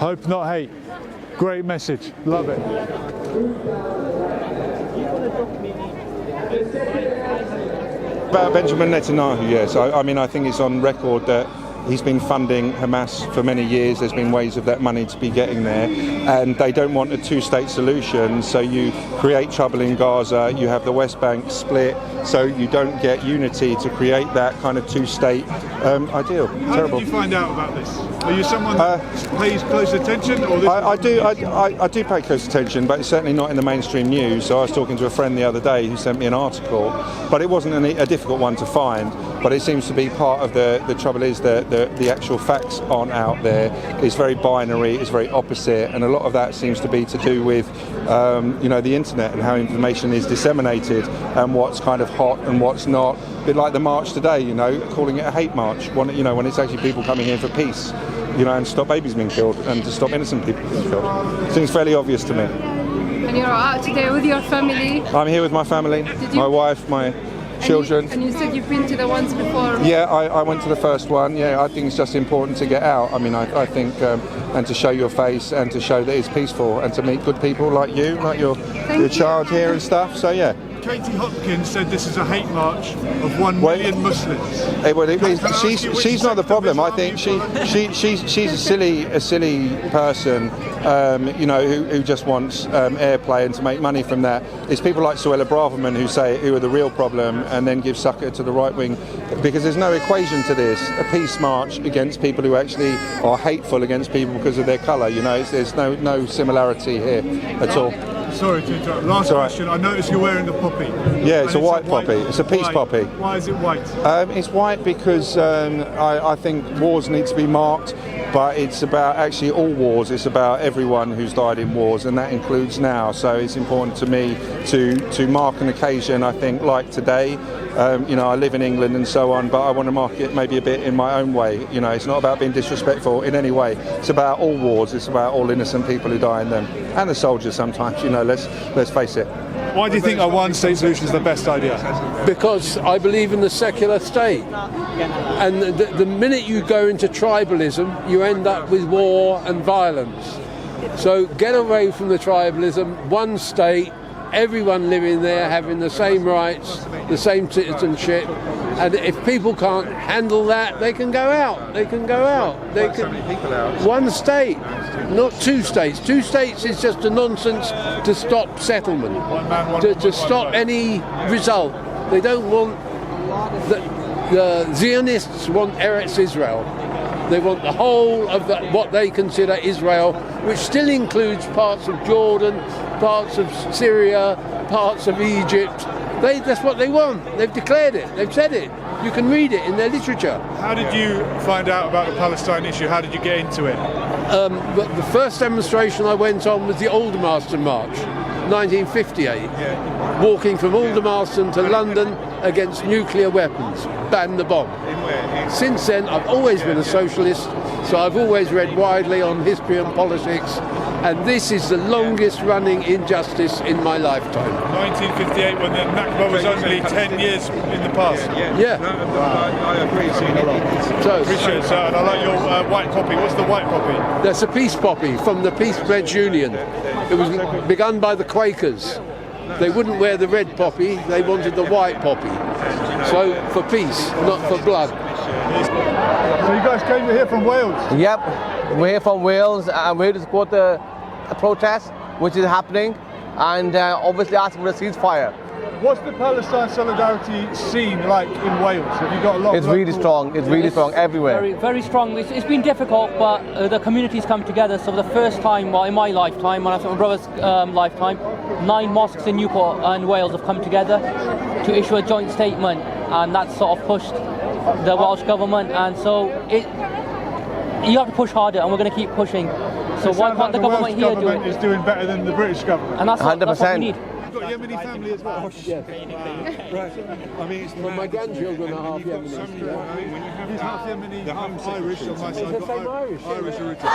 Hope not hate. Great message. Love it. About Benjamin Netanyahu, yes. I mean, I think it's on record that he's been funding Hamas for many years. There's been ways of that money to be getting there, and they don't want a two-state solution. So you create trouble in Gaza, you have the West Bank split, so you don't get unity to create that kind of two-state ideal. How Terrible. did you find out about this? Are you someone that pays close attention? Or this I do pay close attention, but it's certainly not in the mainstream news. So I was talking to a friend the other day who sent me an article, but it wasn't a difficult one to find. But it seems to be part of the trouble is that the actual facts aren't out there. It's very binary, it's very opposite, and a lot of that seems to be to do with the internet and how information is disseminated and what's kind of hot and what's not. A bit like the march today, calling it a hate march, when it's actually people coming here for peace, and stop babies being killed and to stop innocent people being killed. Seems fairly obvious to me. And you're out today with your family? I'm here with my family, my wife, my children. And you said you've been to the ones before? Yeah, I went to the first one. Yeah, I think it's just important to get out. I mean, I think, and to show your face and to show that it's peaceful and to meet good people like you, like your child here and stuff. So yeah. Katie Hopkins said this is a hate march of 1 million Muslims. She's not the problem. I think she's a silly person, who just wants airplay and to make money from that. It's people like Suella Braverman who are the real problem and then give succor to the right wing, because there's no equation to this. A peace march against people who actually are hateful against people because of their colour. There's no similarity here at all. Sorry to interrupt. Last question. I noticed you're wearing the poppy. Yeah, it's a white poppy. It's a peace poppy. Why is it white? It's white because I think wars need to be marked, but it's about actually all wars. It's about everyone who's died in wars, and that includes now. So it's important to me to mark an occasion, I think, like today. I live in England and so on, but I want to mark it maybe a bit in my own way. It's not about being disrespectful in any way. It's about all wars. It's about all innocent people who die in them, and the soldiers sometimes. Let's face it. Why do you think a one-state solution is the best idea? Because I believe in the secular state. And the minute you go into tribalism, you end up with war and violence. So get away from the tribalism, one state, everyone living there having the same rights, the same citizenship, and if people can't handle that, they can go out. They can go out. One state, not two states. Two states is just a nonsense to stop settlement, to stop any result. They don't want the Zionists want Eretz Israel. They want the whole of what they consider Israel, which still includes parts of Jordan, parts of Syria, parts of Egypt. That's what they want. They've declared it. They've said it. You can read it in their literature. How did you find out about the Palestine issue? How did you get into it? The first demonstration I went on was the Aldermaston March, 1958. Yeah. Walking from Aldermaston to London against nuclear weapons. Ban the bomb. Since then, I've always been a socialist, so I've always read widely on history and politics, and this is the longest running injustice in my lifetime. 1958, when the Nakba was only 10 years in the past. Yeah. I agree. So, appreciate it, sir. And I like your white poppy. What's the white poppy? That's a peace poppy from the Peace Pledge Union. It was begun by the Quakers. They wouldn't wear the red poppy, they wanted the white poppy. So, for peace, not for blood. So you guys came here from Wales? Yep, we're here from Wales and we're here to support the protest which is happening, and obviously asking for a ceasefire. What's the Palestine solidarity scene like in Wales? Have you got a lot It's really strong, it's really strong everywhere. Very, very strong. It's been difficult, but the community's come together. So for the first time, well, in my lifetime, and I think my brother's lifetime, 9 mosques in Newport and Wales have come together to issue a joint statement, and that's sort of pushed the Welsh government, and so you have to push harder, and we're going to keep pushing. So why can't the government here do it? Is doing better than the British government. And that's what we need. You've got Yemeni family as well. Yes. Right. I mean, it's my grandchildren are half Yemeni. He's half Yemeni, half Irish on my side. It's the same Irish. Irish original.